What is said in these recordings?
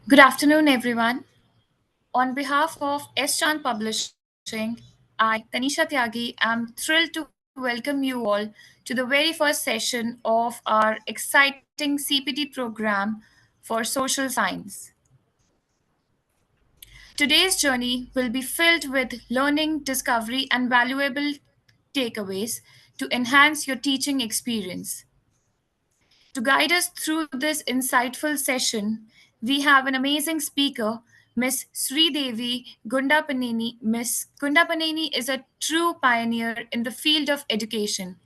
Good afternoon, everyone. On behalf of S. Chan Publishing, I, Tanisha Tyagi, am thrilled to welcome you all to the very first session of our exciting CPD program for social science. Today's journey will be filled with learning, discovery, and valuable takeaways to enhance your teaching experience. To guide us through this insightful session, we have an amazing speaker, Miss Sridevi Gundapaneni. Miss Gundapaneni is a true pioneer in the field of education.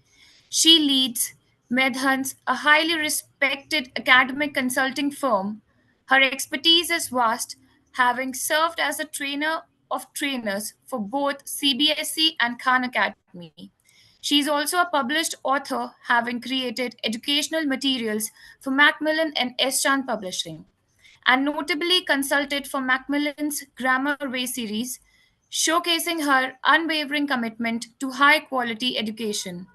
She leads Medhans, a highly respected academic consulting firm. Her expertise is vast, having served as a trainer of trainers for both CBSE and Khan Academy. She is also a published author, having created educational materials for Macmillan and S. Chan Publishing, and notably consulted for Macmillan's Grammar Way series, showcasing her unwavering commitment to high quality education.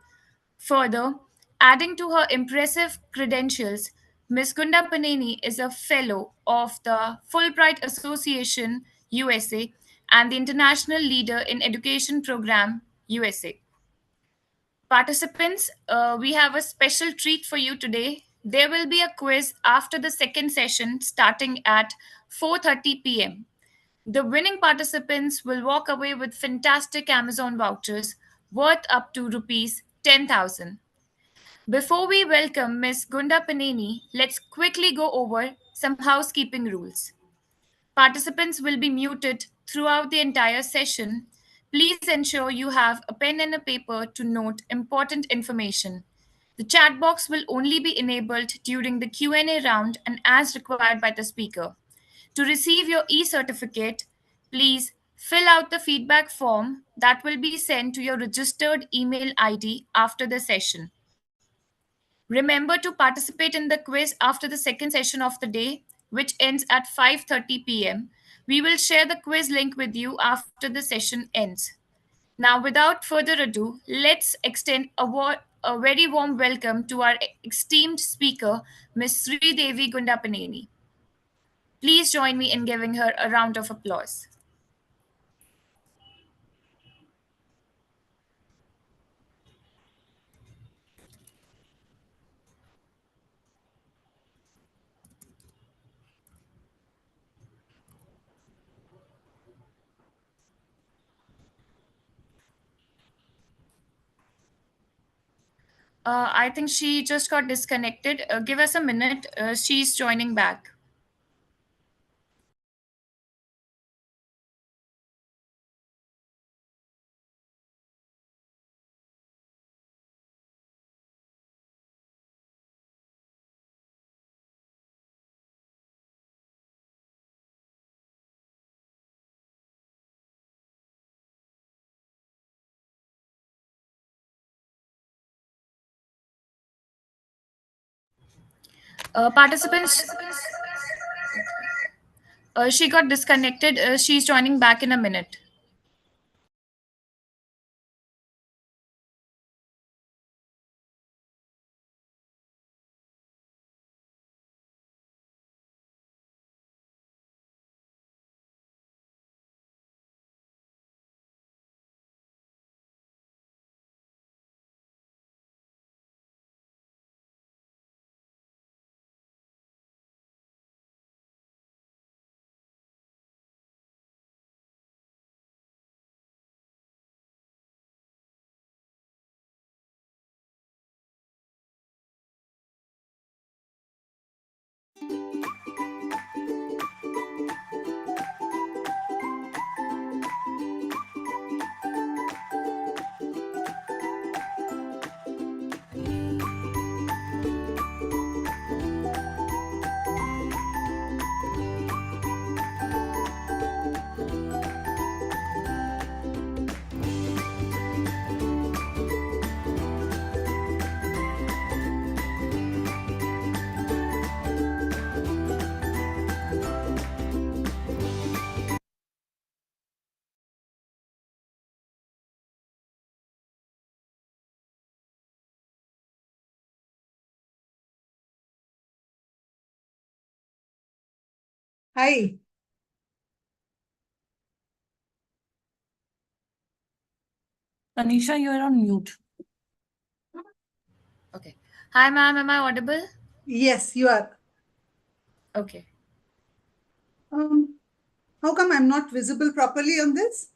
Further, adding to her impressive credentials, Ms. Gunda Paneni is a fellow of the Fulbright Association USA and the International Leader in Education Program USA. Participants, we have a special treat for you today. There will be a quiz after the second session starting at 4:30 p.m. The winning participants will walk away with fantastic Amazon vouchers worth up to rupees 10,000. Before we welcome Ms. Gunda Paneni, let's quickly go over some housekeeping rules. Participants will be muted throughout the entire session. Please ensure you have a pen and a paper to note important information. The chat box will only be enabled during the Q&A round and as required by the speaker. To receive your e-certificate, please fill out the feedback form that will be sent to your registered email ID after the session. Remember to participate in the quiz after the second session of the day, which ends at 5:30 p.m. We will share the quiz link with you after the session ends. Now, without further ado, let's extend a very warm welcome to our esteemed speaker, Ms. Sridevi Gundapaneni. Please join me in giving her a round of applause. I think she just got disconnected. Give us a minute. She's joining back. Participants, she got disconnected. She's joining back in a minute. Hi. Anisha, you are on mute. Okay. Hi, ma'am. Am I audible? Yes, you are. Okay. How come I'm not visible properly on this?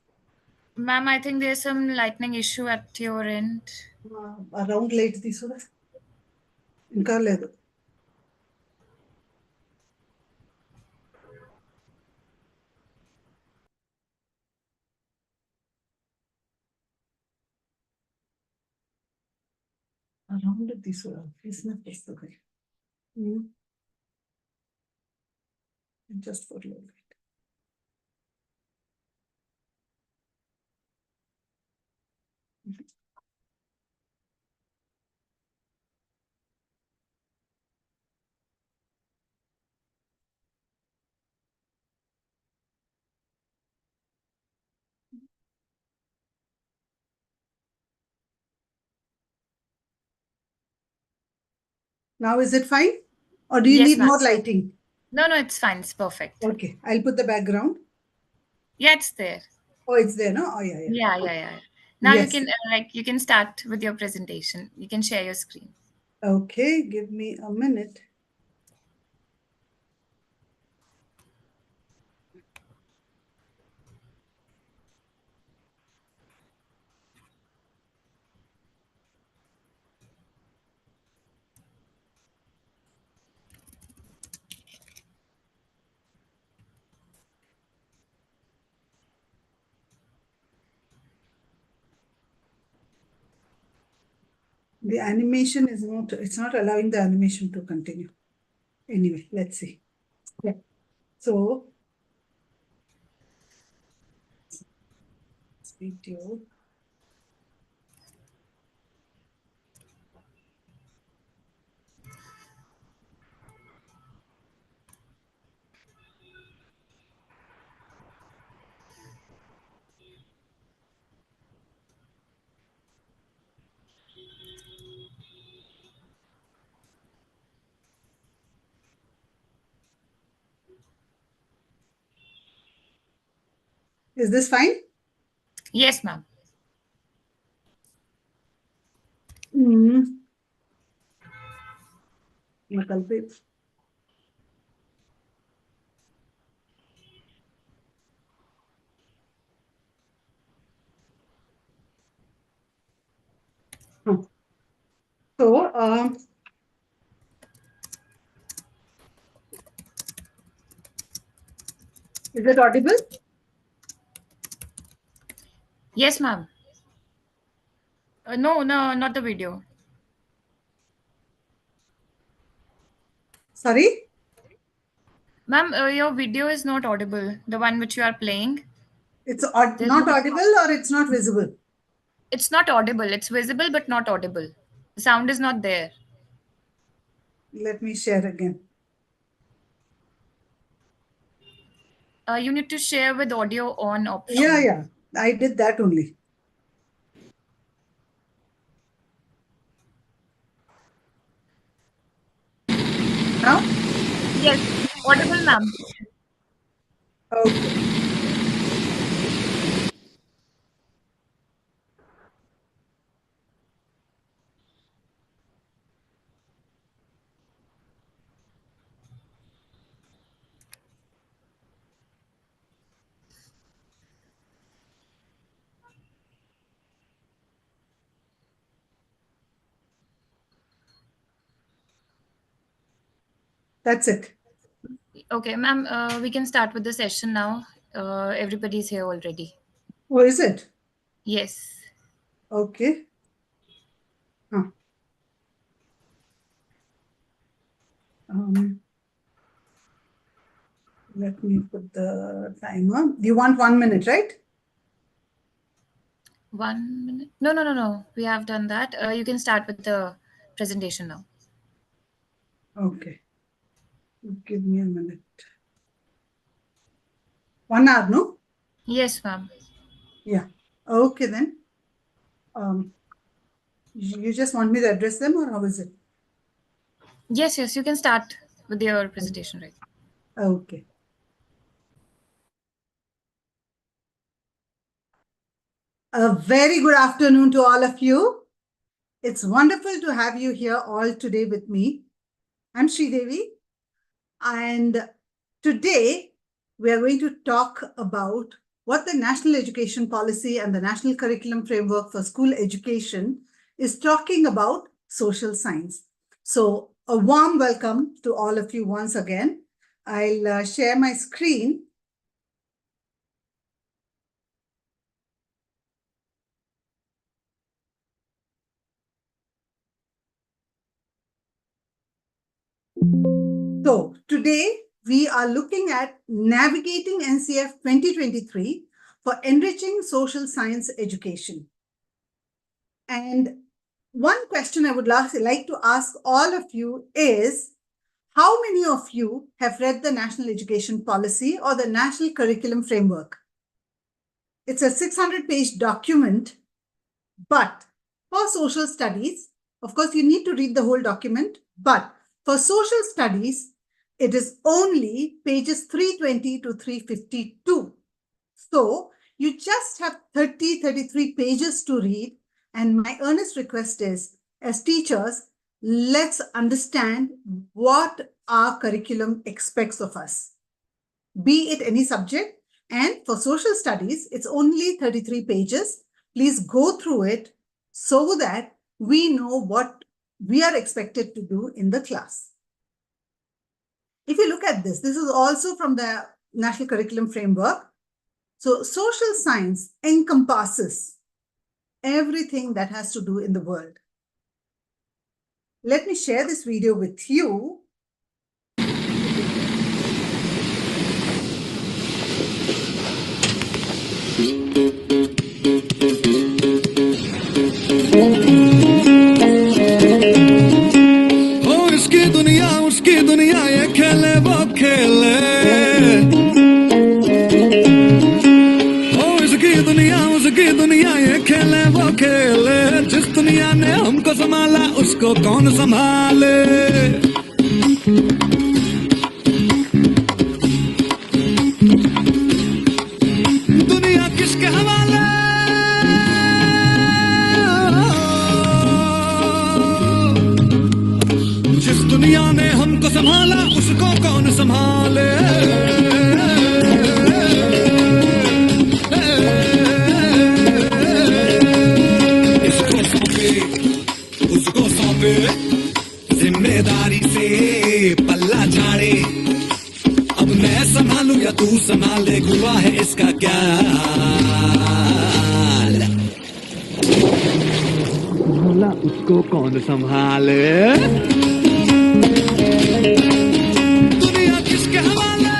Ma'am, I think there's some lightning issue at your end. Around late తీసుకురా ఇంకా లేదు around తీసుకురా తీసినట్టు వస్తుంది just for లో Now is it fine? Or do you Yes, need ma'am. more lighting? No, it's fine. It's perfect. Okay, I'll put the background. Yeah, it's there. Oh, it's there, no? Oh, yeah. Yeah. Now you Yes. can you can start with your presentation. You can share your screen. Okay, give me a minute. The animation is not, it's not allowing the animation to continue. Anyway, let's see. Yeah. So, video. Is this fine? Yes, ma'am. So, is it audible? Yes, ma'am. No, not the video. Sorry? Ma'am, your video is not audible. The one which you are playing. It's There's not no. audible or it's not visible? It's not audible. It's visible but not audible. The sound is not there. Let me share again. You need to share with audio on option. Yeah. I did that only. Now? Yes, audible, ma'am. Okay. That's it. Okay, ma'am, we can start with the session now. Everybody's here already. Oh, is it? Yes. Okay. Let me put the timer. You want 1 minute, right? 1 minute. No. We have done that. You can start with the presentation now. Okay. Give me a minute. 1 hour, no? Yes, ma'am. Yeah. Okay, then. You just want me to address them or how is it? Yes, you can start with your presentation, right? Okay. A very good afternoon to all of you. It's wonderful to have you here all today with me. I'm Sridevi, and today we are going to talk about what the National Education Policy and the National Curriculum Framework for School Education is talking about social science. So a warm welcome to all of you once again. I'll share my screen. So today we are looking at navigating NCF 2023 for enriching social science education. And one question I would like to ask all of you is, how many of you have read the National Education Policy or the National Curriculum Framework? It's a 600-page document, but for social studies, of course, you need to read the whole document, but for social studies, it is only pages 320 to 352. So you just have 33 pages to read. And my earnest request is, as teachers, let's understand what our curriculum expects of us, be it any subject. And for social studies, it's only 33 pages. Please go through it so that we know what we are expected to do in the class. If you look at this is also from the National Curriculum Framework. So social science encompasses everything that has to do in the world. Let me share this video with you. इसकी दुनिया उसकी दुनिया ये खेले वो खेले इसकी दुनिया उसकी दुनिया ये खेले वो खेले जिस दुनिया ने हमको संभाला उसको कौन संभाले दुनिया किसके हवाले जिस दुनिया ने हमको संभाला उसको कौन संभाले इसको सौंपे उसको सौंपे जिम्मेदारी से पल्ला झाड़े अब मैं संभालू या तू संभाले हुआ है इसका क्या संभाला उसको कौन संभाले दुनिया किसके हवाले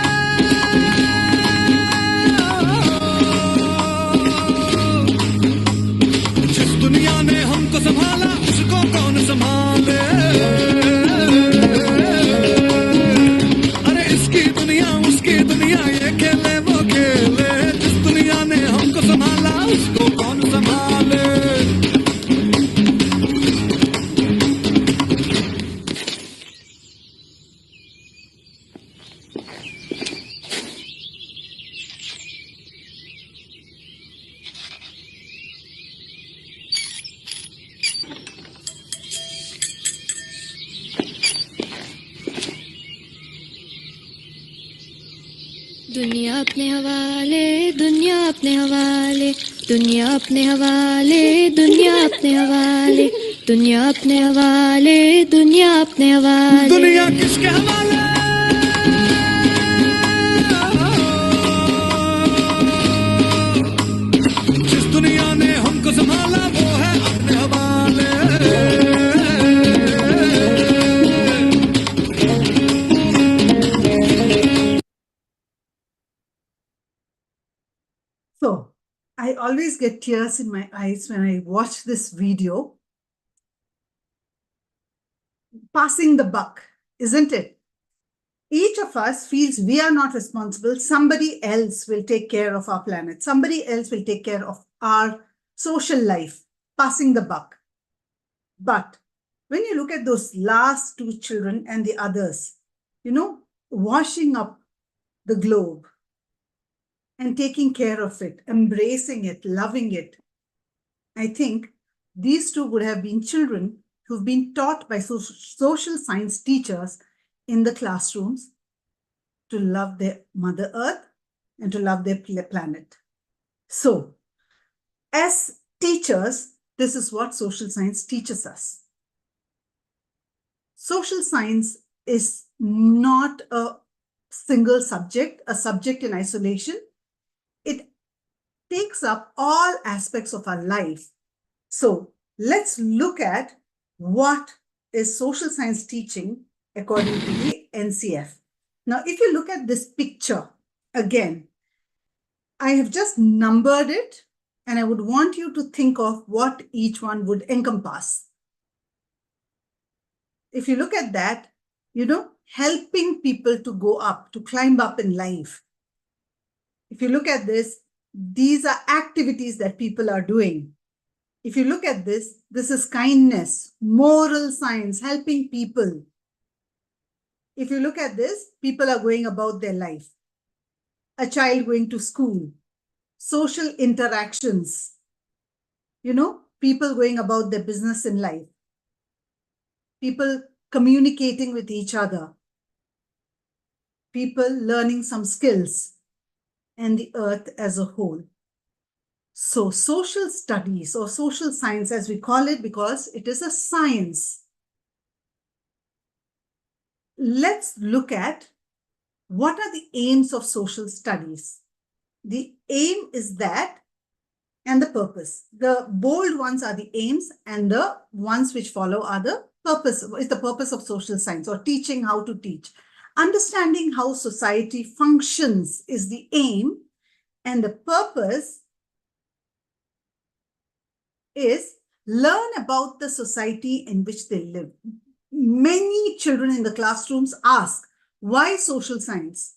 जिस दुनिया ने हमको संभाला उसको कौन संभाले अरे इसकी दुनिया उसकी दुनिया ये खेले वो खेले जिस दुनिया ने हमको संभाला उसको कौन संभाले दुनिया अपने हवाले दुनिया अपने हवाले दुनिया अपने हवाले दुनिया अपने हवाले दुनिया अपने हवाले दुनिया अपने हवाले दुनिया किसके हवाले जिस दुनिया ने हमको संभाला वो है अपने हवाले So I always get tears in my eyes when I watch this video. Passing the buck, isn't it? Each of us feels we are not responsible. Somebody else will take care of our planet. Somebody else will take care of our social life, passing the buck. But when you look at those last two children and the others, washing up the globe and taking care of it, embracing it, loving it, I think these two would have been children who've been taught by social science teachers in the classrooms to love their Mother Earth and to love their planet. So, as teachers, this is what social science teaches us. Social science is not a single subject, a subject in isolation. It takes up all aspects of our life. So let's look at what is social science teaching according to the NCF. Now, if you look at this picture, again, I have just numbered it, and I would want you to think of what each one would encompass. If you look at that, helping people to go up, to climb up in life. If you look at this, these are activities that people are doing. If you look at this, this is kindness, moral science, helping people. If you look at this, people are going about their life. A child going to school, social interactions, people going about their business in life, people communicating with each other, people learning some skills, and the earth as a whole. So social studies or social science, as we call it, because it is a science. Let's look at what are the aims of social studies. The aim is that, and the purpose. The bold ones are the aims, and the ones which follow are the purpose. Is the purpose of social science, or teaching how to teach. Understanding how society functions is the aim, and the purpose is learn about the society in which they live. Many children in the classrooms ask, why social science?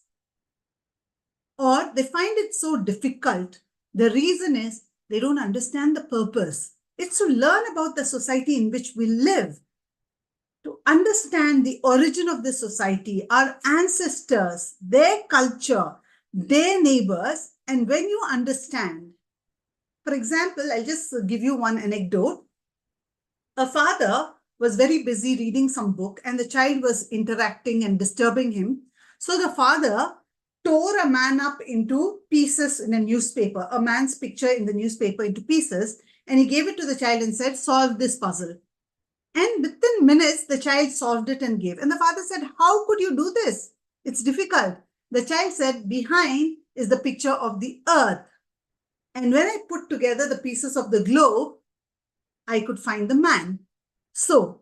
Or they find it so difficult. The reason is they don't understand the purpose. It's to learn about the society in which we live, to understand the origin of the society, our ancestors, their culture, their neighbors. And when you understand, for example, I'll just give you one anecdote. A father was very busy reading some book, and the child was interacting and disturbing him. So the father tore a man up into pieces in a newspaper, a man's picture in the newspaper into pieces, and he gave it to the child and said, solve this puzzle. And within minutes, the child solved it and gave. And the father said, how could you do this? It's difficult. The child said, behind is the picture of the earth. And when I put together the pieces of the globe, I could find the man. So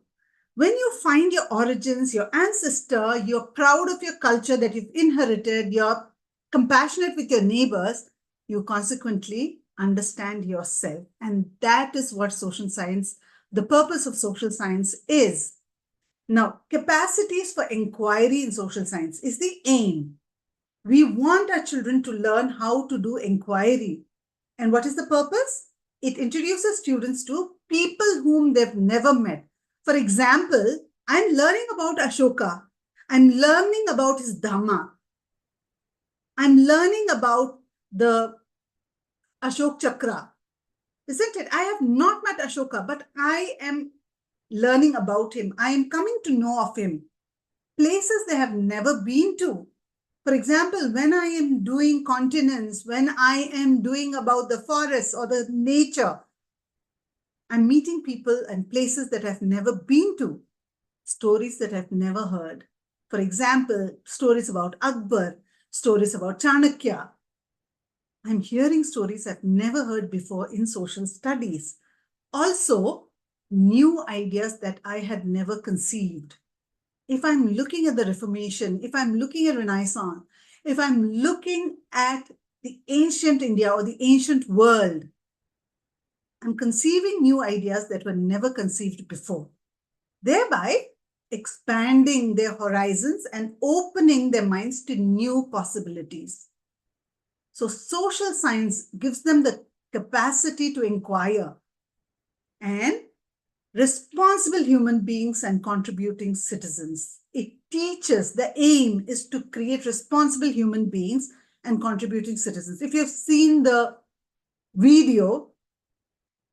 when you find your origins, your ancestor, you're proud of your culture that you've inherited, you're compassionate with your neighbors, you consequently understand yourself. And that is what social science, the purpose of social science is. Now, capacities for inquiry in social science is the aim. We want our children to learn how to do inquiry. And what is the purpose? It introduces students to people whom they've never met. For example, I'm learning about Ashoka. I'm learning about his Dhamma. I'm learning about the Ashok Chakra. Isn't it? I have not met Ashoka, but I am learning about him. I am coming to know of him. Places they have never been to. For example, when I am doing continents, when I am doing about the forest or the nature, I'm meeting people and places that I've never been to, stories that I've never heard. For example, stories about Akbar, stories about Chanakya. I'm hearing stories I've never heard before in social studies. Also, new ideas that I had never conceived. If I'm looking at the Reformation, if I'm looking at Renaissance, if I'm looking at the ancient India or the ancient world, I'm conceiving new ideas that were never conceived before, thereby expanding their horizons and opening their minds to new possibilities. So social science gives them the capacity to inquire and responsible human beings and contributing citizens. It teaches, the aim is to create responsible human beings and contributing citizens. If you've seen the video,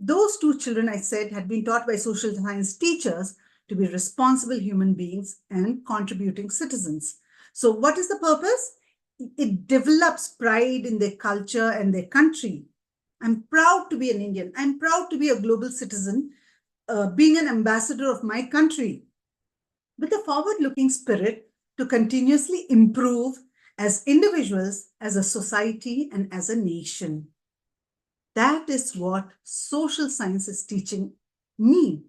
Those two children, I said, had been taught by social science teachers to be responsible human beings and contributing citizens. So what is the purpose? It develops pride in their culture and their country. I'm proud to be an Indian. I'm proud to be a global citizen, being an ambassador of my country, with a forward-looking spirit to continuously improve as individuals, as a society, and as a nation. That is what social science is teaching me,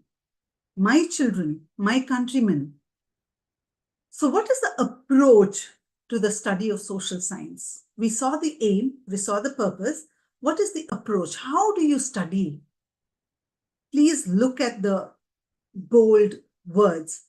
my children, my countrymen. So what is the approach to the study of social science? We saw the aim, we saw the purpose. What is the approach? How do you study? Please look at the bold words.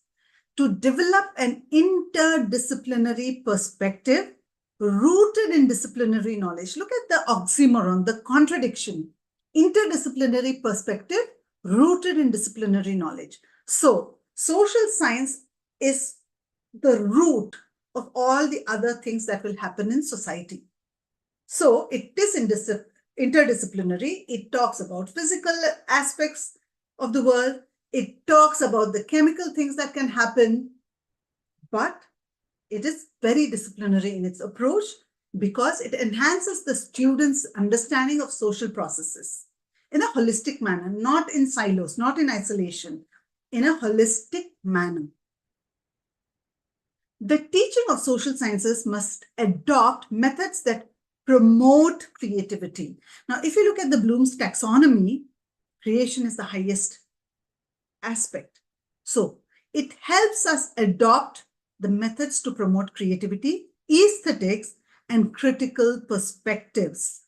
To develop an interdisciplinary perspective rooted in disciplinary knowledge. Look at the oxymoron, the contradiction. Interdisciplinary perspective rooted in disciplinary knowledge. So, social science is the root of all the other things that will happen in society. So, it is interdisciplinary. It talks about physical aspects of the world. It talks about the chemical things that can happen, but it is very disciplinary in its approach because it enhances the students' understanding of social processes in a holistic manner, not in silos, not in isolation, in a holistic manner. The teaching of social sciences must adopt methods that promote creativity. Now, if you look at the Bloom's taxonomy, creation is the highest aspect. So it helps us adopt the methods to promote creativity, aesthetics, and critical perspectives.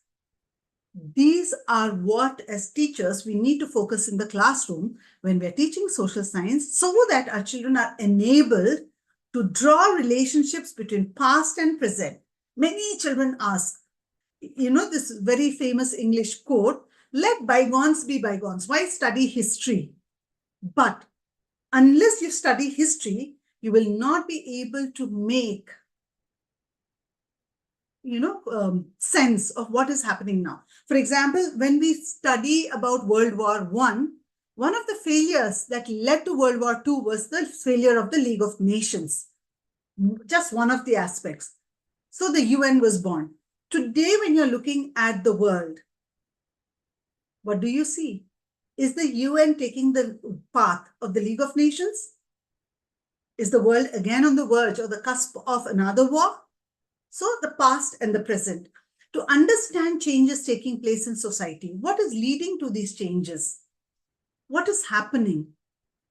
These are what, as teachers, we need to focus in the classroom when we're teaching social science so that our children are enabled to draw relationships between past and present. Many children ask, this very famous English quote, let bygones be bygones. Why study history? But unless you study history, you will not be able to make, sense of what is happening now. For example, when we study about World War I, one of the failures that led to World War II was the failure of the League of Nations. Just one of the aspects. So the UN was born. Today, when you're looking at the world, what do you see? Is the UN taking the path of the League of Nations? Is the world again on the verge or the cusp of another war? So the past and the present. To understand changes taking place in society, what is leading to these changes? What is happening?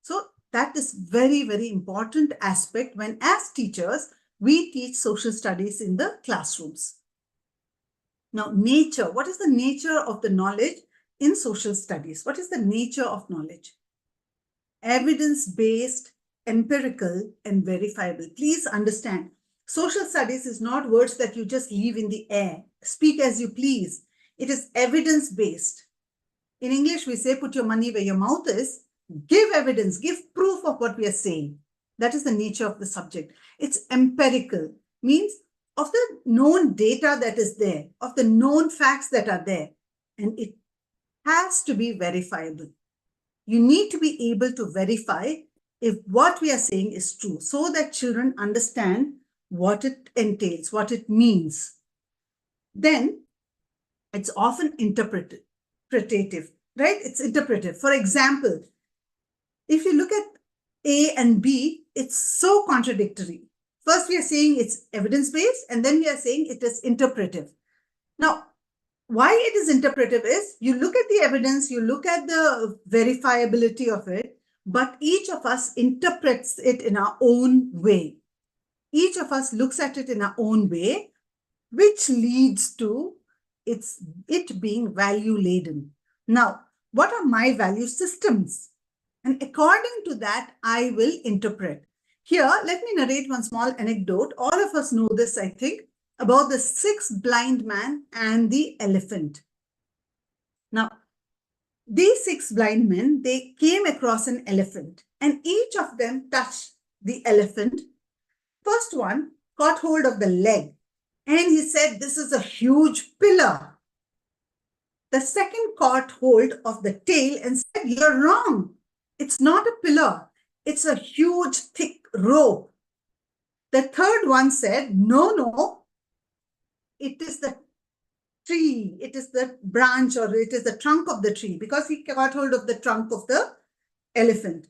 So that is very, very important aspect when, as teachers, we teach social studies in the classrooms. Now, nature. What is the nature of the knowledge in social studies? What is the nature of knowledge? Evidence-based, empirical, and verifiable. Please understand, social studies is not words that you just leave in the air. Speak as you please. It is evidence-based. In English, we say, put your money where your mouth is. Give evidence, give proof of what we are saying. That is the nature of the subject. It's empirical, means of the known data that is there, of the known facts that are there. And it has to be verifiable. You need to be able to verify if what we are saying is true so that children understand what it entails, what it means. Then it's often interpretative, right? It's interpretive. For example, if you look at A and B, it's so contradictory. First, we are saying it's evidence-based, and then we are saying it is interpretive. Now, why it is interpretive is you look at the evidence, you look at the verifiability of it, but each of us interprets it in our own way. Each of us looks at it in our own way, which leads to it being value-laden. Now, what are my value systems? And according to that, I will interpret. Here, let me narrate one small anecdote. All of us know this, I think, about the 6 blind man and the elephant. Now, these 6 blind men, they came across an elephant and each of them touched the elephant. First one caught hold of the leg and he said, this is a huge pillar. The second caught hold of the tail and said, "You're wrong. It's not a pillar. It's a huge, thick rope." The third one said, "No, it is the tree. It is the branch, or it is the trunk of the tree," because he got hold of the trunk of the elephant.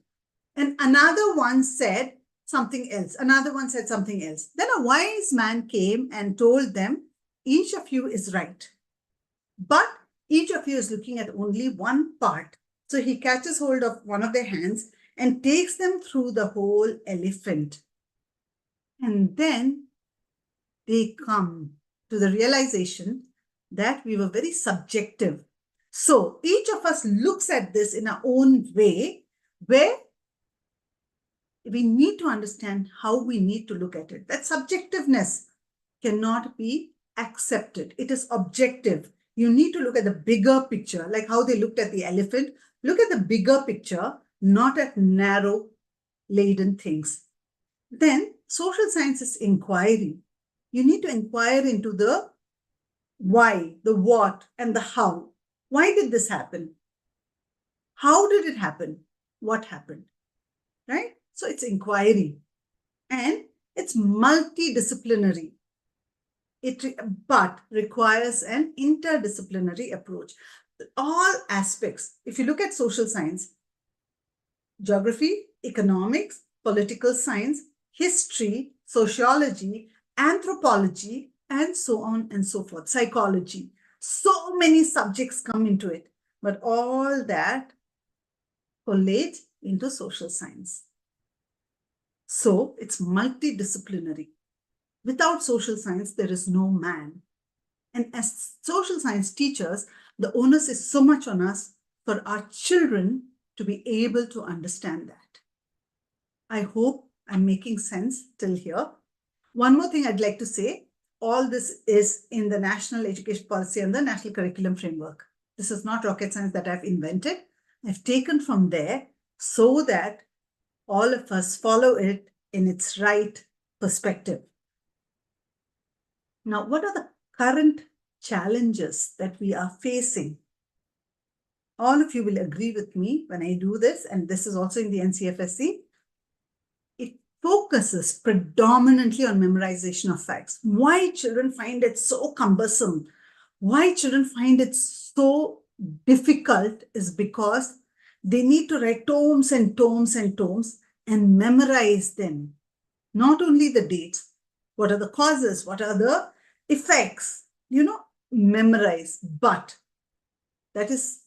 And another one said something else. Another one said something else. Then a wise man came and told them, "Each of you is right, but each of you is looking at only one part." So he catches hold of one of their hands and takes them through the whole elephant. And then they come to the realization that we were very subjective. So each of us looks at this in our own way, where we need to understand how we need to look at it. That subjectiveness cannot be accepted. It is objective. You need to look at the bigger picture, like how they looked at the elephant. Look at the bigger picture, not at narrow, laden things. Then social science is inquiry. You need to inquire into the why, the what, and the how. Why did this happen? How did it happen? What happened? Right? So it's inquiry. And it's multidisciplinary. But requires an interdisciplinary approach. All aspects. If you look at social science, geography, economics, political science, history, sociology, anthropology, and so on and so forth, psychology. So many subjects come into it, but all that collate into social science. So it's multidisciplinary. Without social science, there is no man. And as social science teachers, the onus is so much on us for our children to be able to understand that. I hope I'm making sense till here. One more thing I'd like to say, all this is in the National Education Policy and the National Curriculum Framework. This is not rocket science that I've invented. I've taken from there so that all of us follow it in its right perspective. Now, what are the current challenges that we are facing? All of you will agree with me when I do this, and this is also in the NCFSC. It focuses predominantly on memorization of facts. Why children find it so cumbersome, why children find it so difficult is because they need to write tomes and tomes and tomes and memorize them. Not only the dates, what are the causes, what are the effects, memorize. But that is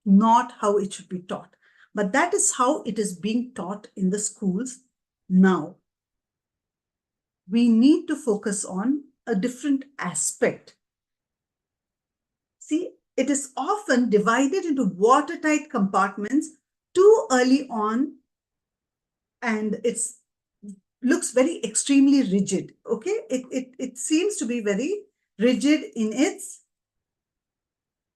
not how it should be taught. But that is how it is being taught in the schools now. We need to focus on a different aspect. See, it is often divided into watertight compartments too early on, and it looks very extremely rigid. Okay, it seems to be very rigid in its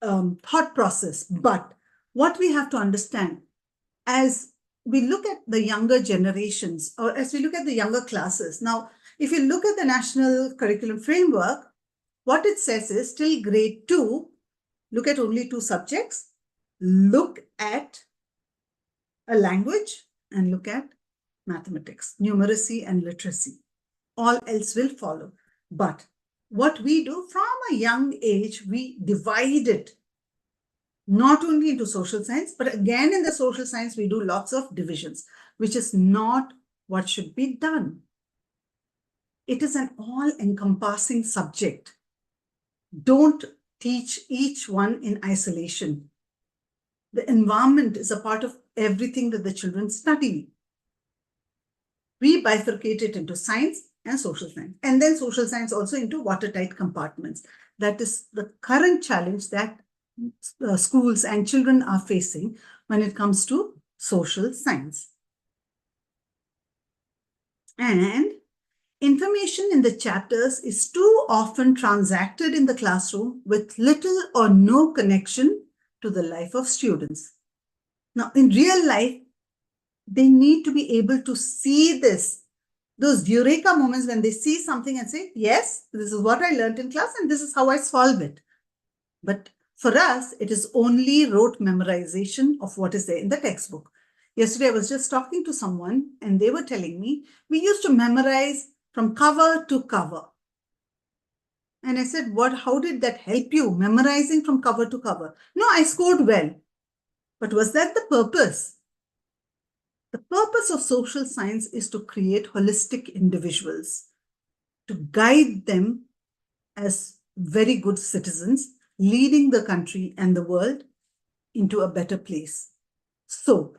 thought process. But what we have to understand, as we look at the younger generations, or as we look at the younger classes, now, if you look at the National Curriculum Framework, what it says is till grade 2, look at only 2 subjects, look at a language, and look at mathematics, numeracy, and literacy. All else will follow. But what we do from a young age, we divide it not only into social science, but again in the social science, we do lots of divisions, which is not what should be done. It is an all-encompassing subject. Don't teach each one in isolation. The environment is a part of everything that the children study. We bifurcate it into science and social science, and then social science also into watertight compartments. That is the current challenge that schools and children are facing when it comes to social science. And information in the chapters is too often transacted in the classroom with little or no connection to the life of students. Now, in real life, they need to be able to see this, those eureka moments when they see something and say, yes, this is what I learned in class and this is how I solve it. But For us, it is only rote memorization of what is there in the textbook. Yesterday, I was just talking to someone and they were telling me we used to memorize from cover to cover. And I said, how did that help you, memorizing from cover to cover? No, I scored well. But was that the purpose? The purpose of social science is to create holistic individuals, to guide them as very good citizens, leading the country and the world into a better place. So,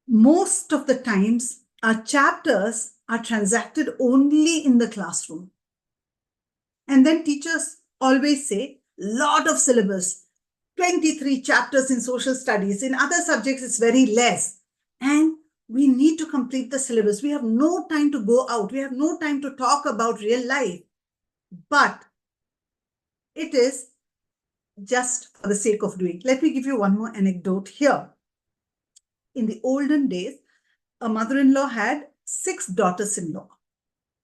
most of the times, our chapters are transacted only in the classroom. And then teachers always say, lot of syllabus, 23 chapters in social studies. In other subjects, it's very less. And we need to complete the syllabus. We have no time to go out. We have no time to talk about real life. But it is just for the sake of doing. Let me give you one more anecdote here. In the olden days, a mother-in-law had 6 daughters-in-law.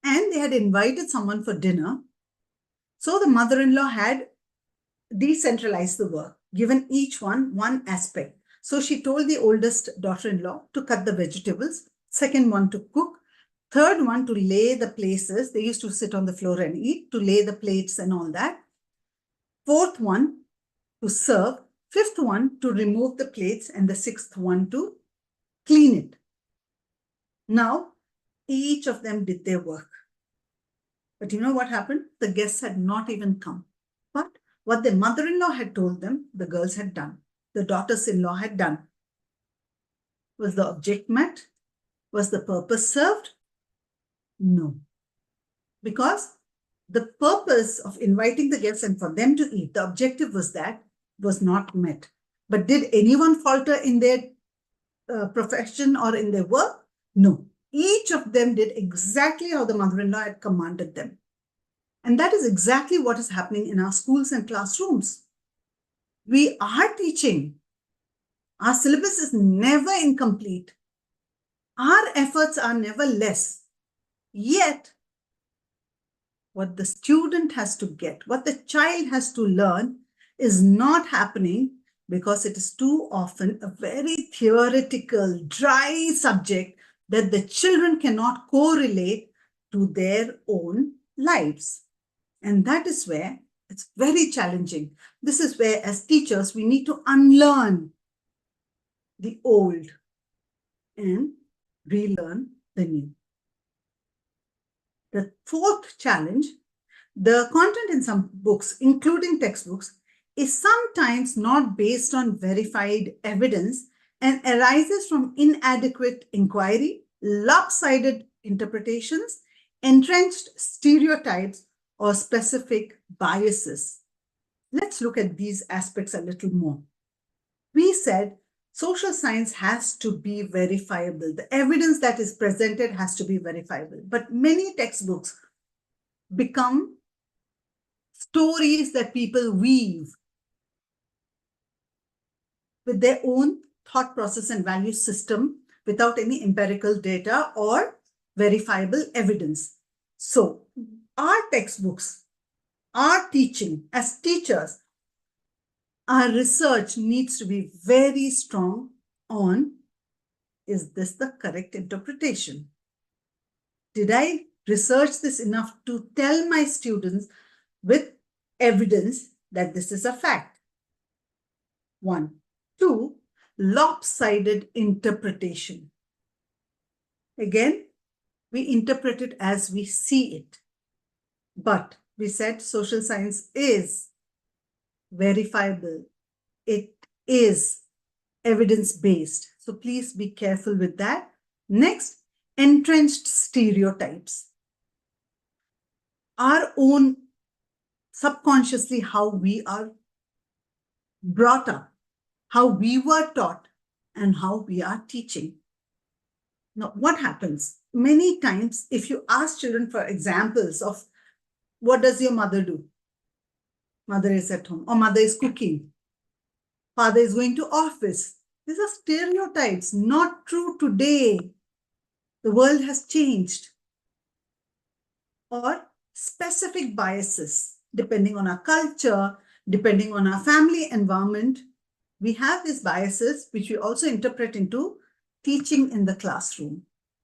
And they had invited someone for dinner. So the mother-in-law had decentralized the work, given each one aspect. So she told the oldest daughter-in-law to cut the vegetables, second one to cook, third one to lay the places. They used to sit on the floor and eat, to lay the plates and all that. Fourth one to serve, fifth one to remove the plates, and the sixth one to clean it. Now, each of them did their work. But you know what happened? The guests had not even come. But what their mother-in-law had told them, the girls had done. The daughters-in-law had done. Was the object met? Was the purpose served? No. Because the purpose of inviting the guests and for them to eat, the objective was not met. But did anyone falter in their profession or in their work? No. Each of them did exactly how the mother-in-law had commanded them. And that is exactly what is happening in our schools and classrooms. We are teaching. Our syllabus is never incomplete. Our efforts are never less. Yet, what the student has to get, what the child has to learn is not happening because it is too often a very theoretical, dry subject that the children cannot correlate to their own lives. And that is where it's very challenging. This is where, as teachers, we need to unlearn the old and relearn the new. The fourth challenge, the content in some books, including textbooks, is sometimes not based on verified evidence and arises from inadequate inquiry, lopsided interpretations, entrenched stereotypes, or specific biases. Let's look at these aspects a little more. We said social science has to be verifiable. The evidence that is presented has to be verifiable. But many textbooks become stories that people weave with their own thought process and value system without any empirical data or verifiable evidence. So, our textbooks, our teaching as teachers, our research needs to be very strong on, is this the correct interpretation? Did I research this enough to tell my students with evidence that this is a fact? 1. 2, lopsided interpretation. Again, we interpret it as we see it. But we said social science is verifiable. It is evidence-based. So please be careful with that. Next, entrenched stereotypes. Our own subconsciously how we are brought up, how we were taught, and how we are teaching. Now, what happens? Many times, if you ask children for examples of what does your mother do? Mother is at home, or mother is cooking. Father is going to office. These are stereotypes, not true today. The world has changed. Or specific biases, depending on our culture, depending on our family environment, we have these biases, which we also interpret into teaching in the classroom,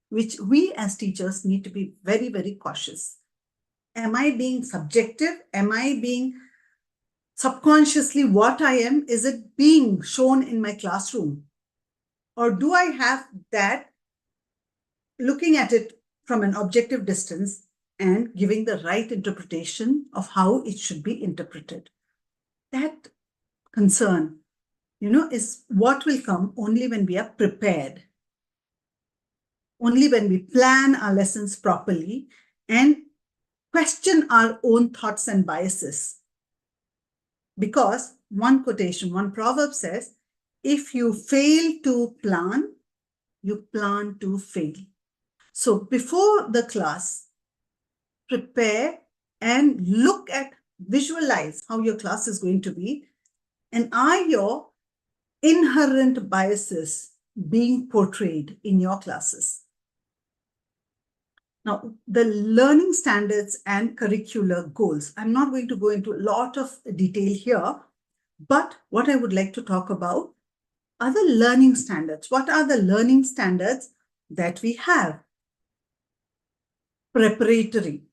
which we as teachers need to be very, very cautious. Am I being subjective? Am I being subconsciously what I am? Is it being shown in my classroom? Or do I have that looking at it from an objective distance and giving the right interpretation of how it should be interpreted? That concern, is what will come only when we are prepared, only when we plan our lessons properly and question our own thoughts and biases. Because one quotation, one proverb says, if you fail to plan, you plan to fail. So before the class, prepare and look at, visualize how your class is going to be, and are your inherent biases being portrayed in your classes? Now, the learning standards and curricular goals. I'm not going to go into a lot of detail here, but what I would like to talk about are the learning standards. What are the learning standards that we have? Preparatory.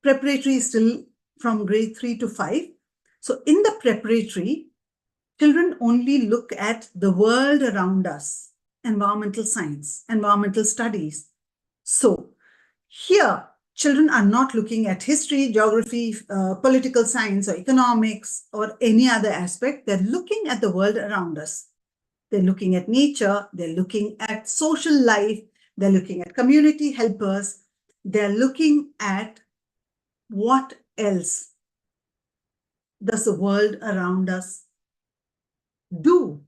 Preparatory is still from grade 3 to 5. So in the preparatory, children only look at the world around us, environmental science, environmental studies. So here, children are not looking at history, geography, political science, or economics, or any other aspect. They're looking at the world around us. They're looking at nature. They're looking at social life. They're looking at community helpers. They're looking at what else does the world around us do?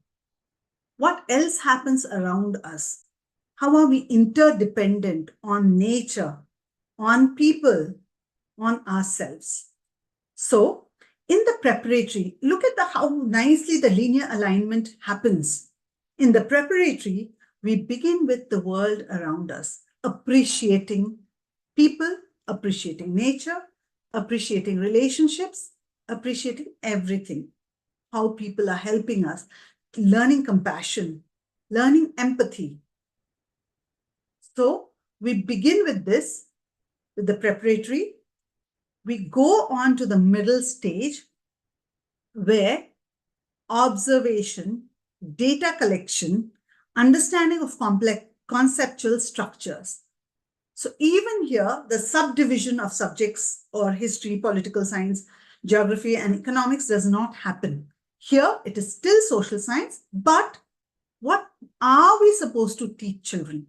What else happens around us? How are we interdependent on nature, on people, on ourselves? So, in the preparatory, look at how nicely the linear alignment happens. In the preparatory, we begin with the world around us, appreciating people, appreciating nature, appreciating relationships, appreciating everything, how people are helping us, learning compassion, learning empathy. So we begin with this, with the preparatory. We go on to the middle stage where observation, data collection, understanding of complex conceptual structures. So even here, the subdivision of subjects or history, political science, geography, and economics does not happen. Here, it is still social science, but what are we supposed to teach children?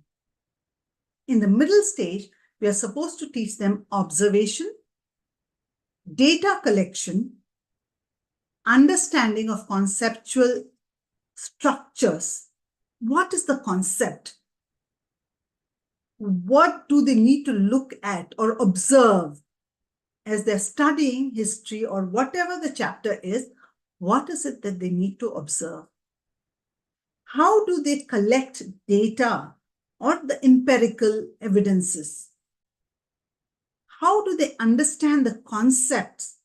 In the middle stage, we are supposed to teach them observation, data collection, understanding of conceptual structures. What is the concept? What do they need to look at or observe as they're studying history or whatever the chapter is? What is it that they need to observe? How do they collect data or the empirical evidences? How do they understand the concepts?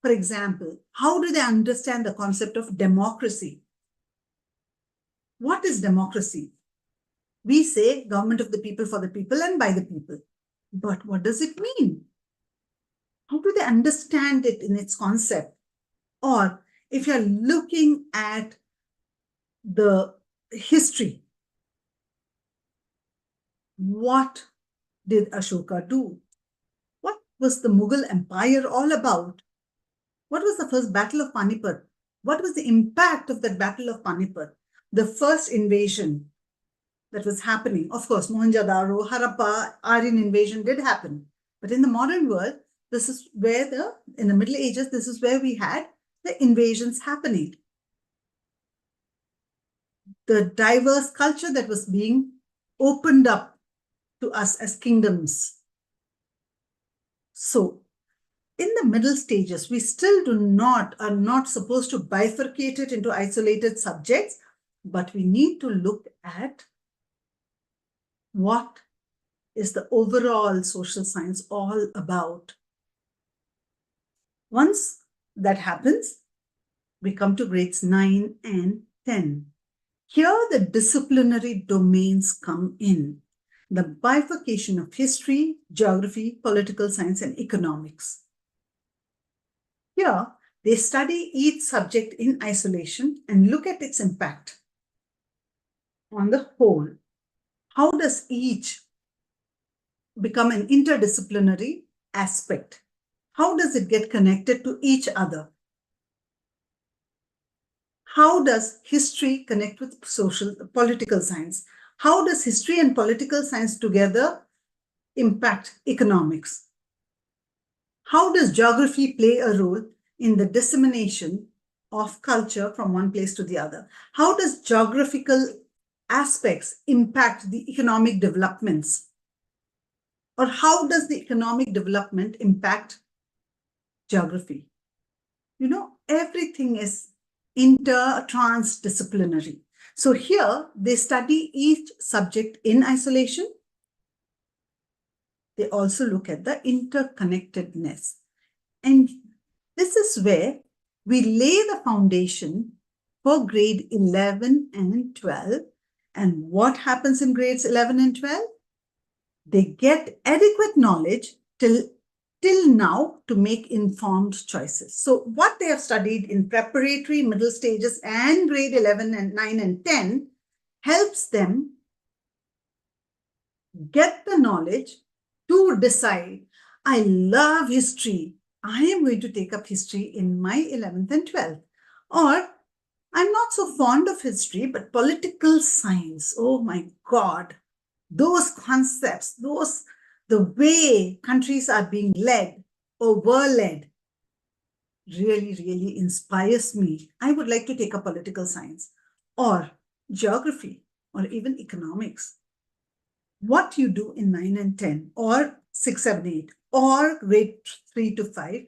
For example, how do they understand the concept of democracy? What is democracy? We say government of the people, for the people, and by the people. But what does it mean? How do they understand it in its concept? Or if you're looking at the history, what did Ashoka do? What was the Mughal Empire all about? What was the first Battle of Panipat? What was the impact of that Battle of Panipat? The first invasion that was happening. Of course, Mohenjo-daro, Harappa, Aryan invasion did happen. But in the modern world, this is where in the Middle Ages, this is where we had the invasions happening. The diverse culture that was being opened up to us as kingdoms. So, in the middle stages, we still are not supposed to bifurcate it into isolated subjects, but we need to look at what is the overall social science all about. Once that happens, we come to grades 9 and 10. Here, the disciplinary domains come in. The bifurcation of history, geography, political science, and economics. Here, they study each subject in isolation and look at its impact on the whole. How does each become an interdisciplinary aspect? How does it get connected to each other? How does history connect with political science? How does history and political science together impact economics? How does geography play a role in the dissemination of culture from one place to the other? How does geographical aspects impact the economic developments? Or how does the economic development impact geography? You know, everything is transdisciplinary. So here they study each subject in isolation. They also look at the interconnectedness. And this is where we lay the foundation for grade 11 and 12. And what happens in grades 11 and 12? They get adequate knowledge till now to make informed choices. So what they have studied in preparatory, middle stages, and grade 11 and 9 and 10 helps them get the knowledge to decide, I love history. I am going to take up history in my 11th and 12th. Or I'm not so fond of history, but political science, oh my God, those concepts, the way countries are being led or were led really, really inspires me. I would like to take up political science or geography or even economics. What you do in 9 and 10 or 6, 7, 8 or grade 3 to 5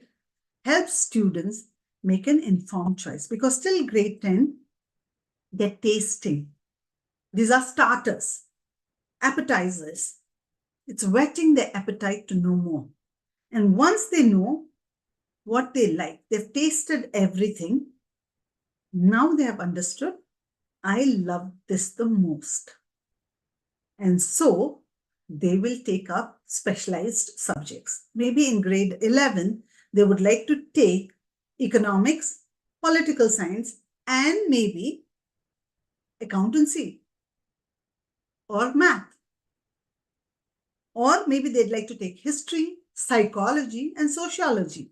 helps students make an informed choice, because till grade 10, they're tasting. These are starters, appetizers. It's whetting their appetite to know more. And once they know what they like, they've tasted everything, now they have understood, I love this the most. And so they will take up specialized subjects. Maybe in grade 11, they would like to take economics, political science, and maybe accountancy or math. Or maybe they'd like to take history, psychology, and sociology,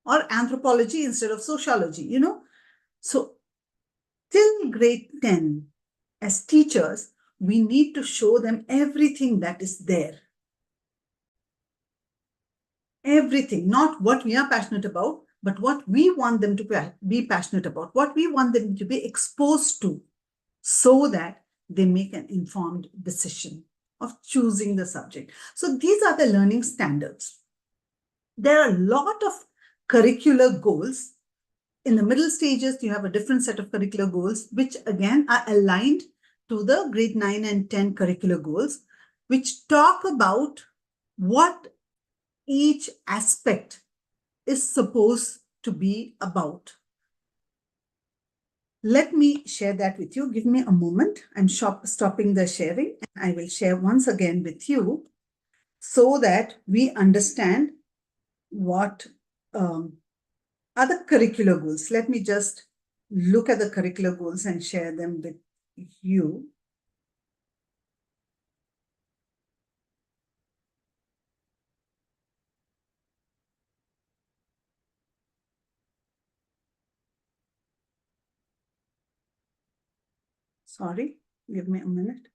or anthropology instead of sociology, you know. So till grade 10, as teachers, we need to show them everything that is there. Everything, not what we are passionate about, but what we want them to be passionate about, what we want them to be exposed to, so that they make an informed decision of choosing the subject. So these are the learning standards. There are a lot of curricular goals. In the middle stages, you have a different set of curricular goals, which again are aligned to the grade 9 and 10 curricular goals, which talk about what each aspect is supposed to be about. Let me share that with you. Give me a moment. I'm stopping the sharing, and I will share once again with you so that we understand what are the curricular goals. Let me just look at the curricular goals and share them with you. Sorry, give me a minute.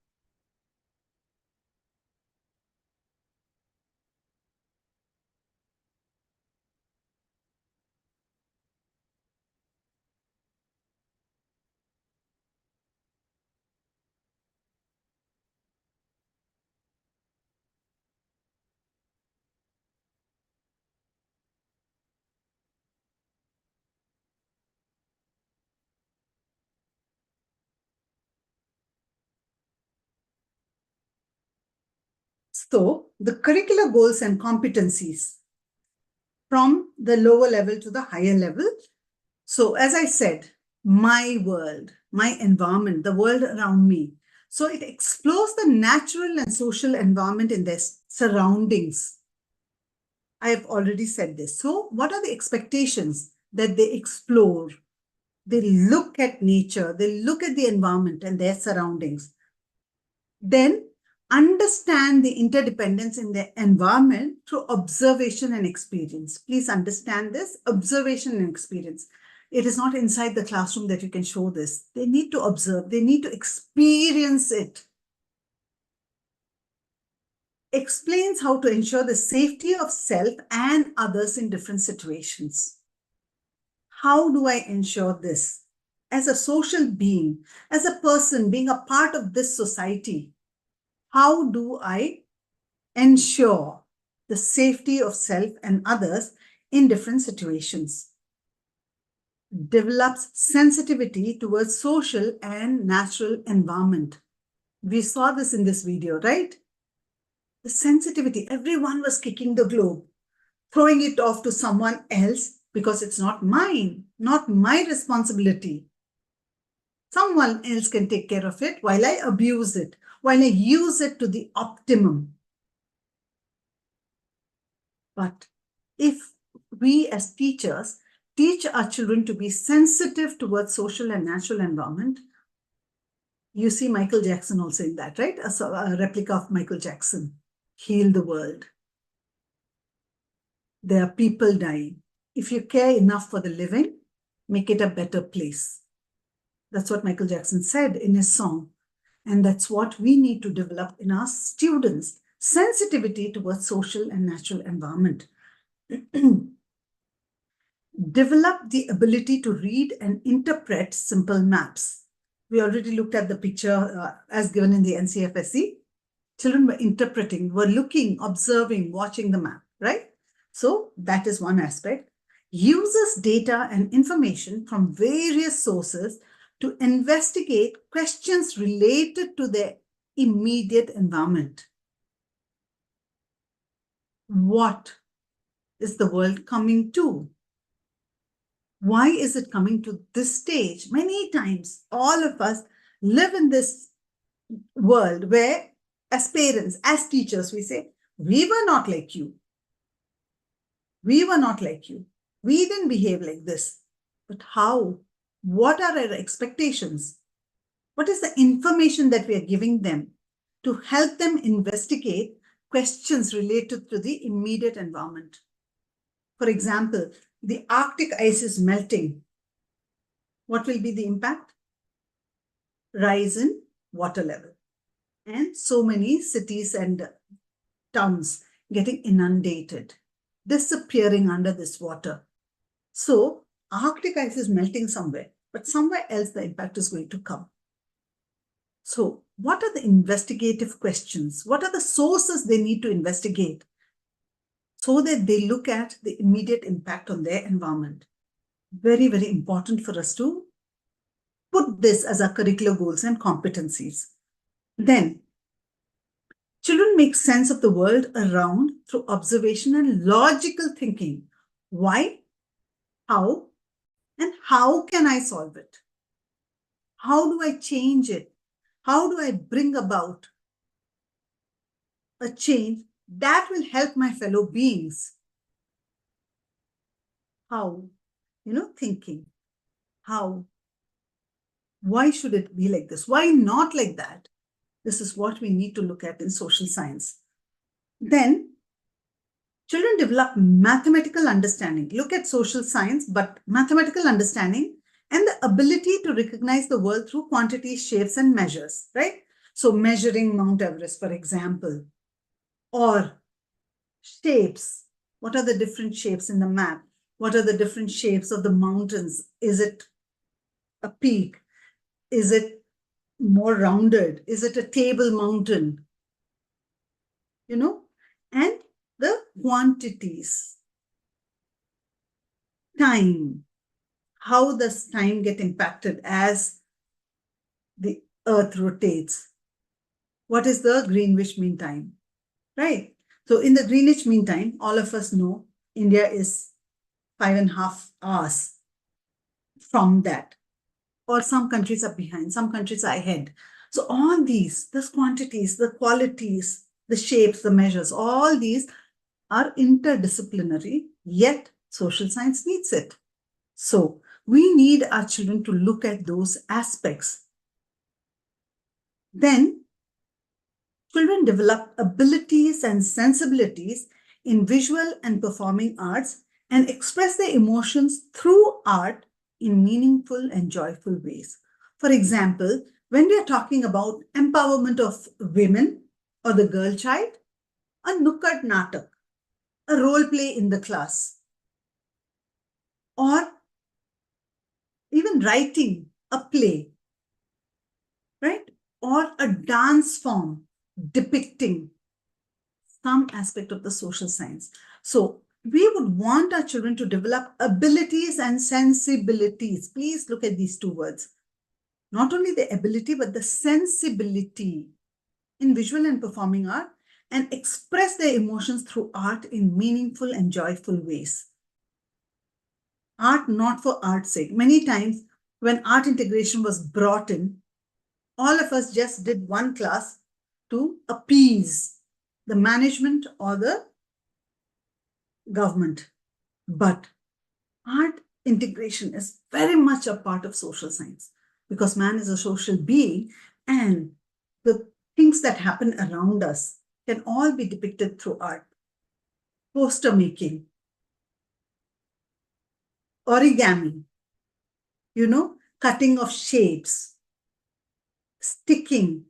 So the curricular goals and competencies from the lower level to the higher level. So as I said, my world, my environment, the world around me. So it explores the natural and social environment in their surroundings. I have already said this. So what are the expectations that they explore? They look at nature, they look at the environment and their surroundings. Then understand the interdependence in their environment through observation and experience. Please understand this, observation and experience. It is not inside the classroom that you can show this. They need to observe, they need to experience it. Explains how to ensure the safety of self and others in different situations. How do I ensure this? As a social being, as a person being a part of this society, how do I ensure the safety of self and others in different situations? Develops sensitivity towards social and natural environment. We saw this in this video, right? The sensitivity, everyone was kicking the globe, throwing it off to someone else because it's not mine, not my responsibility. Someone else can take care of it while I abuse it, while I use it to the optimum. But if we as teachers teach our children to be sensitive towards social and natural environment, you see Michael Jackson also in that, right? A replica of Michael Jackson. Heal the world. There are people dying. If you care enough for the living, make it a better place. That's what Michael Jackson said in his song. And that's what we need to develop in our students. Sensitivity towards social and natural environment. Develop the ability to read and interpret simple maps. We already looked at the picture as given in the NCF. Children were interpreting, were looking, observing, watching the map, right? So that is one aspect. Uses data and information from various sources to investigate questions related to their immediate environment. What is the world coming to? Why is it coming to this stage? Many times, all of us live in this world where, as parents, as teachers, we say, we were not like you. We were not like you. We didn't behave like this. But how? What are our expectations? What is the information that we are giving them to help them investigate questions related to the immediate environment? For example, the Arctic ice is melting. What will be the impact? Rise in water level. And so many cities and towns getting inundated, disappearing under this water. So Arctic ice is melting somewhere, but somewhere else the impact is going to come. So what are the investigative questions? What are the sources they need to investigate so that they look at the immediate impact on their environment? Very, very important for us to put this as our curricular goals and competencies. Then, children make sense of the world around through observation and logical thinking. Why? How? And how can I solve it? How do I change it? How do I bring about a change that will help my fellow beings? How? Thinking. How? Why should it be like this? Why not like that? This is what we need to look at in social science. Then, children develop mathematical understanding. Look at social science, but mathematical understanding and the ability to recognize the world through quantities, shapes, and measures, right? So measuring Mount Everest, for example, or shapes. What are the different shapes in the map? What are the different shapes of the mountains? Is it a peak? Is it more rounded? Is it a table mountain? And the quantities. Time. How does time get impacted as the earth rotates? What is the Greenwich Mean Time? Right? So in the Greenwich Mean Time, all of us know India is 5.5 hours from that. Or some countries are behind, some countries are ahead. So all these, the quantities, the qualities, the shapes, the measures, all these are interdisciplinary, yet social science needs it. So we need our children to look at those aspects. Then children develop abilities and sensibilities in visual and performing arts and express their emotions through art in meaningful and joyful ways. For example, when we are talking about empowerment of women or the girl child, a nukkad natak, a role play in the class, or even writing a play, right? Or a dance form depicting some aspect of the social science. So we would want our children to develop abilities and sensibilities. Please look at these two words. Not only the ability, but the sensibility in visual and performing art, and express their emotions through art in meaningful and joyful ways. Art not for art's sake. Many times when art integration was brought in, all of us just did one class to appease the management or the government. But art integration is very much a part of social science because man is a social being, and the things that happen around us can all be depicted through art. Poster making, origami, cutting of shapes, sticking,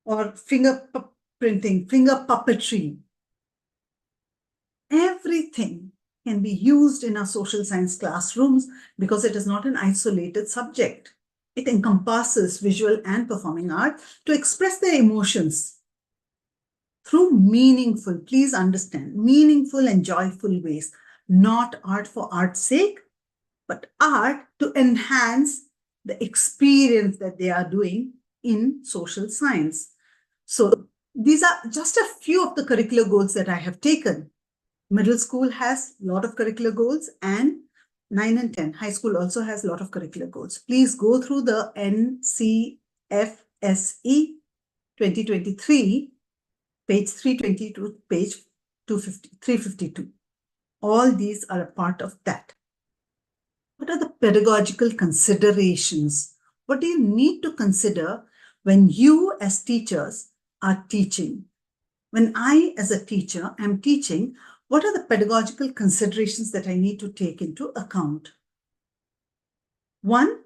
or finger printing, finger puppetry. Everything can be used in our social science classrooms because it is not an isolated subject. It encompasses visual and performing art to express their emotions through meaningful, please understand, meaningful and joyful ways, not art for art's sake, but art to enhance the experience that they are doing in social science. So these are just a few of the curricular goals that I have taken. Middle school has a lot of curricular goals, and 9 and 10. High school also has a lot of curricular goals. Please go through the NCFSE 2023, page 320 to page 352. All these are a part of that. What are the pedagogical considerations? What do you need to consider when you as teachers are teaching? When I as a teacher am teaching, what are the pedagogical considerations that I need to take into account? One,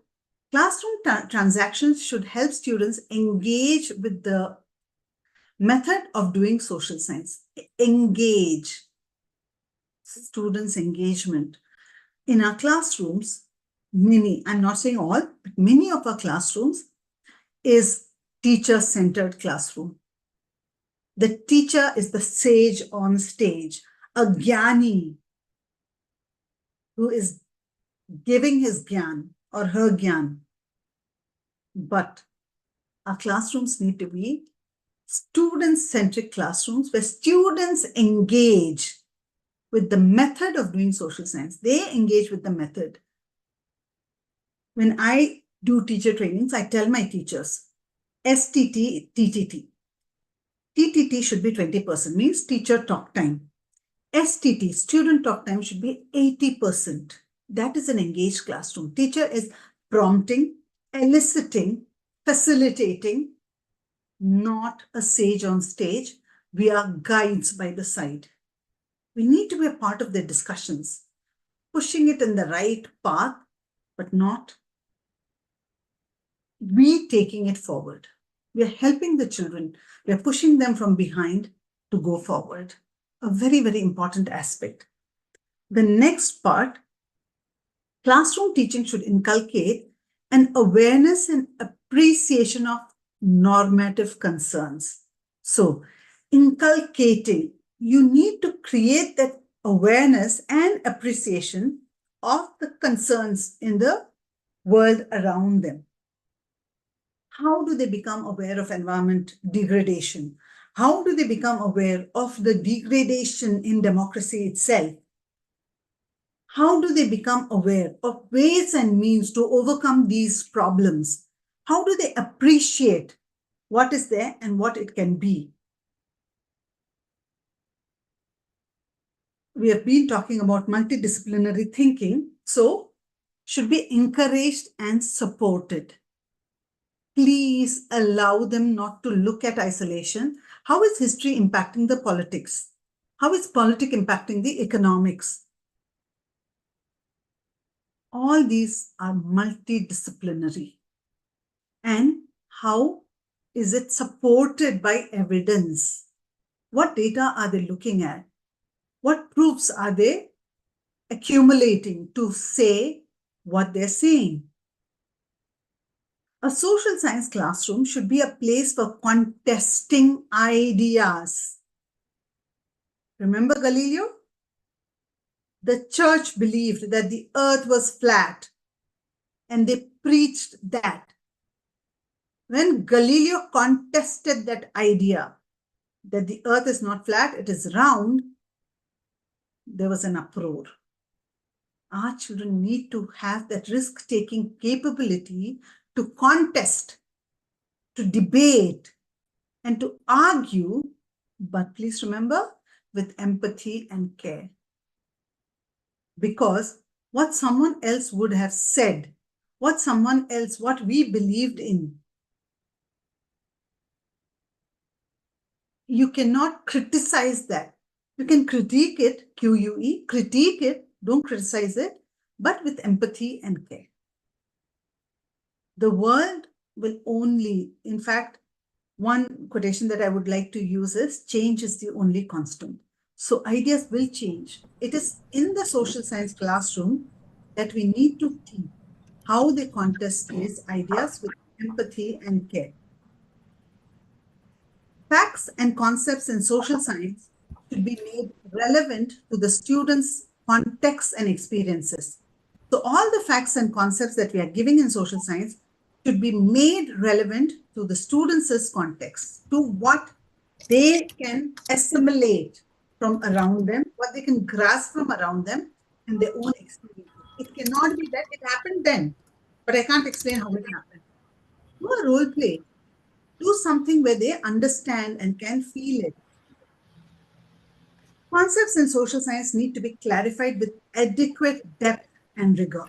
classroom transactions should help students engage with the method of doing social science. Engage. Students' engagement. In our classrooms, many, I'm not saying all, but many of our classrooms is teacher-centered classroom. The teacher is the sage on stage, a jnani who is giving his gyan or her gyan. But our classrooms need to be student-centric classrooms where students engage with the method of doing social science. They engage with the method. When I do teacher trainings, I tell my teachers, STT, TTT. TTT should be 20%, means teacher talk time. STT, student talk time, should be 80%. That is an engaged classroom. Teacher is prompting, eliciting, facilitating, not a sage on stage. We are guides by the side. We need to be a part of their discussions, pushing it in the right path, but not we taking it forward. We are helping the children. We are pushing them from behind to go forward. A very, very important aspect. The next part, classroom teaching should inculcate an awareness and appreciation of normative concerns. So, inculcating, you need to create that awareness and appreciation of the concerns in the world around them. How do they become aware of environment degradation? How do they become aware of the degradation in democracy itself? How do they become aware of ways and means to overcome these problems? How do they appreciate what is there and what it can be? We have been talking about multidisciplinary thinking, so should be encouraged and supported. Please allow them not to look at isolation. How is history impacting the politics? How is politics impacting the economics? All these are multidisciplinary. And how is it supported by evidence? What data are they looking at? What proofs are they accumulating to say what they're saying? A social science classroom should be a place for contesting ideas. Remember Galileo? The church believed that the earth was flat and they preached that. When Galileo contested that idea that the earth is not flat, it is round, there was an uproar. Our children need to have that risk-taking capability to contest, to debate, and to argue, but please remember, with empathy and care. Because what someone else would have said, what we believed in, you cannot criticize that. You can critique it, QUE, critique it, don't criticize it, but with empathy and care. The world will only, in fact, one quotation that I would like to use is, change is the only constant. So ideas will change. It is in the social science classroom that we need to teach how they contest these ideas with empathy and care. Facts and concepts in social science should be made relevant to the students' context and experiences. So all the facts and concepts that we are giving in social science should be made relevant to the students' context, to what they can assimilate from around them, what they can grasp from around them and their own experiences. It cannot be that it happened then, but I can't explain how it happened. Do a role play. Do something where they understand and can feel it. Concepts in social science need to be clarified with adequate depth and rigor.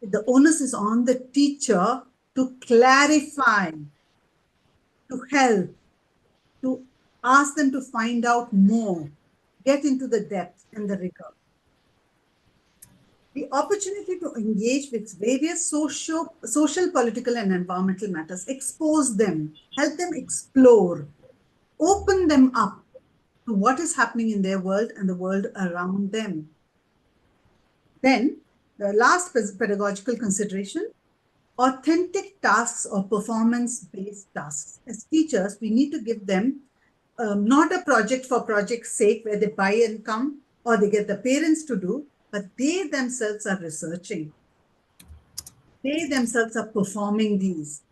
The onus is on the teacher to clarify, to help, to ask them to find out more, get into the depth and the rigor. The opportunity to engage with various social, political, and environmental matters, expose them, help them explore, open them up to what is happening in their world and the world around them. Then, the last pedagogical consideration, authentic tasks or performance-based tasks. As teachers, we need to give them not a project for project's sake where they buy and come or they get the parents to do, but they themselves are researching. They themselves are performing these.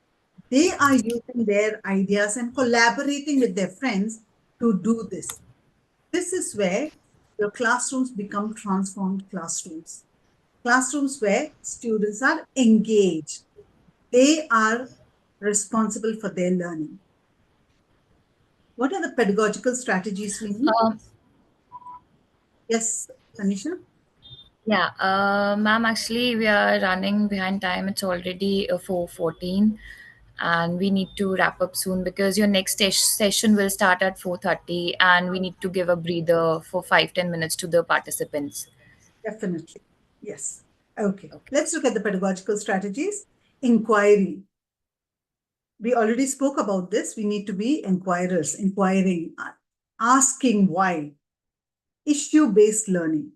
They are using their ideas and collaborating with their friends to do this. This is where your classrooms become transformed classrooms. Classrooms where students are engaged. They are responsible for their learning. What are the pedagogical strategies we need? Yes, Tanisha? Yeah, ma'am, actually, we are running behind time. It's already 4:14, and we need to wrap up soon because your next session will start at 4:30, and we need to give a breather for 5-10 minutes to the participants. Definitely. Yes. Okay. Let's look at the pedagogical strategies. Inquiry. We already spoke about this. We need to be inquirers, inquiring, asking why. Issue-based learning.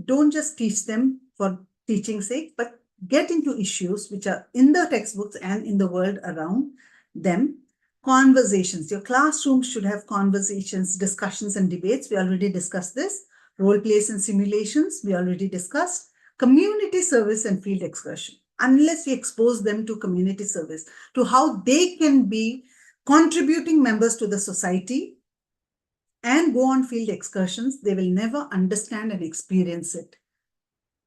Don't just teach them for teaching's sake, but get into issues which are in the textbooks and in the world around them. Conversations. Your classroom should have conversations, discussions, and debates. We already discussed this. Role plays and simulations. We already discussed. Community service and field excursion. Unless we expose them to community service, to how they can be contributing members to the society, and go on field excursions, they will never understand and experience it.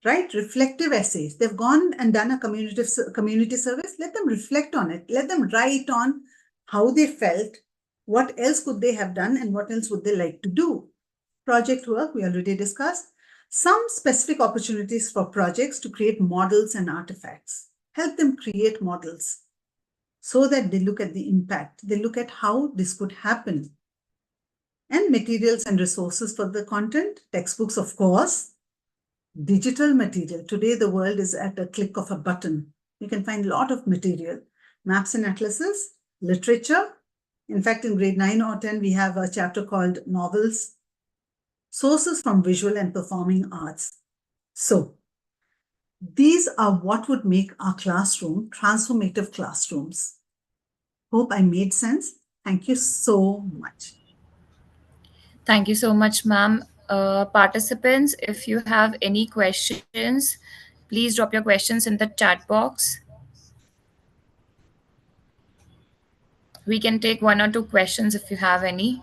Right? Reflective essays. They've gone and done a community service. Let them reflect on it. Let them write on how they felt, what else could they have done, and what else would they like to do. Project work, we already discussed. Some specific opportunities for projects to create models and artifacts. Help them create models so that they look at the impact. They look at how this could happen. And materials and resources for the content. Textbooks, of course. Digital material. Today, the world is at a click of a button. You can find a lot of material. Maps and atlases, literature. In fact, in grade 9 or 10, we have a chapter called novels. Sources from visual and performing arts. So, these are what would make our classroom transformative classrooms. Hope I made sense. Thank you so much. Thank you so much, ma'am. Participants, if you have any questions, please drop your questions in the chat box. We can take one or two questions if you have any.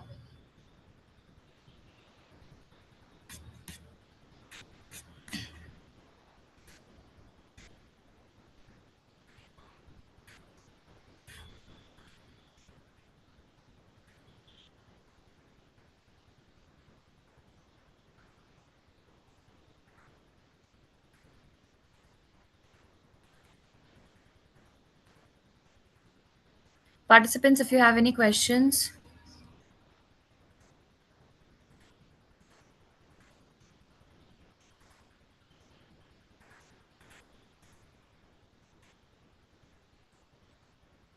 Participants, if you have any questions.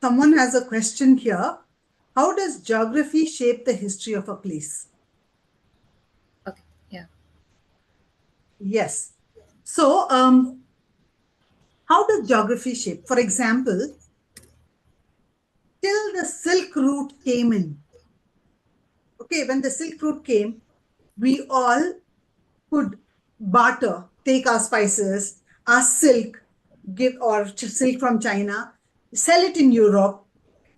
Someone has a question here. How does geography shape the history of a place? Okay, yeah. Yes. So, how does geography shape? For example, till the Silk Route came in. Okay, when the Silk Route came, we all could barter, take our spices, our silk, silk from China, sell it in Europe.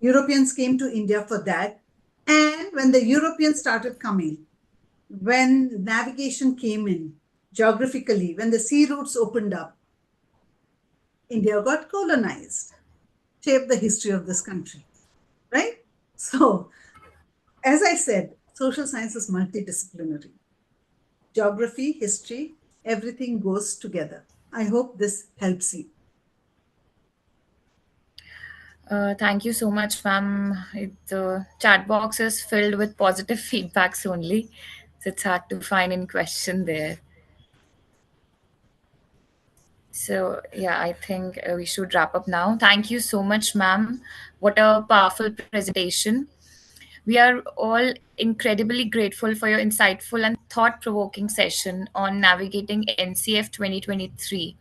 Europeans came to India for that. And when the Europeans started coming, when navigation came in, geographically, when the sea routes opened up, India got colonized, shaped the history of this country, right? So, as I said, social science is multidisciplinary. Geography, history, everything goes together. I hope this helps you. Thank you so much, ma'am. The chat box is filled with positive feedbacks only. So it's hard to find any question there. So, yeah, I think we should wrap up now. Thank you so much, ma'am. What a powerful presentation. We are all incredibly grateful for your insightful and thought provoking session on navigating NCF 2023.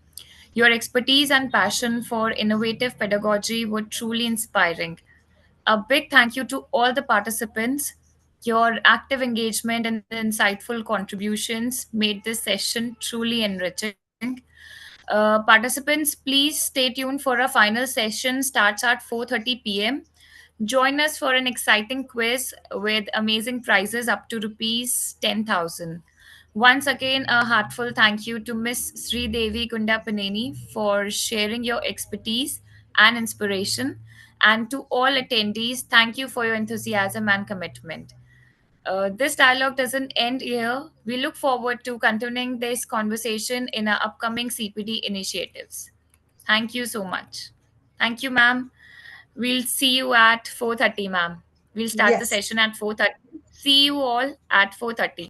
Your expertise and passion for innovative pedagogy were truly inspiring. A big thank you to all the participants. Your active engagement and insightful contributions made this session truly enriching. Participants, please stay tuned for our final session starts at 4:30 p.m. Join us for an exciting quiz with amazing prizes up to rupees 10,000. Once again, a heartfelt thank you to Miss Sri Devi Kundapaneni for sharing your expertise and inspiration. And to all attendees, thank you for your enthusiasm and commitment. This dialogue doesn't end here. We look forward to continuing this conversation in our upcoming CPD initiatives. Thank you so much. Thank you, ma'am. We'll see you at 4:30, ma'am. We'll start the Yes. session at 4:30. See you all at 4:30.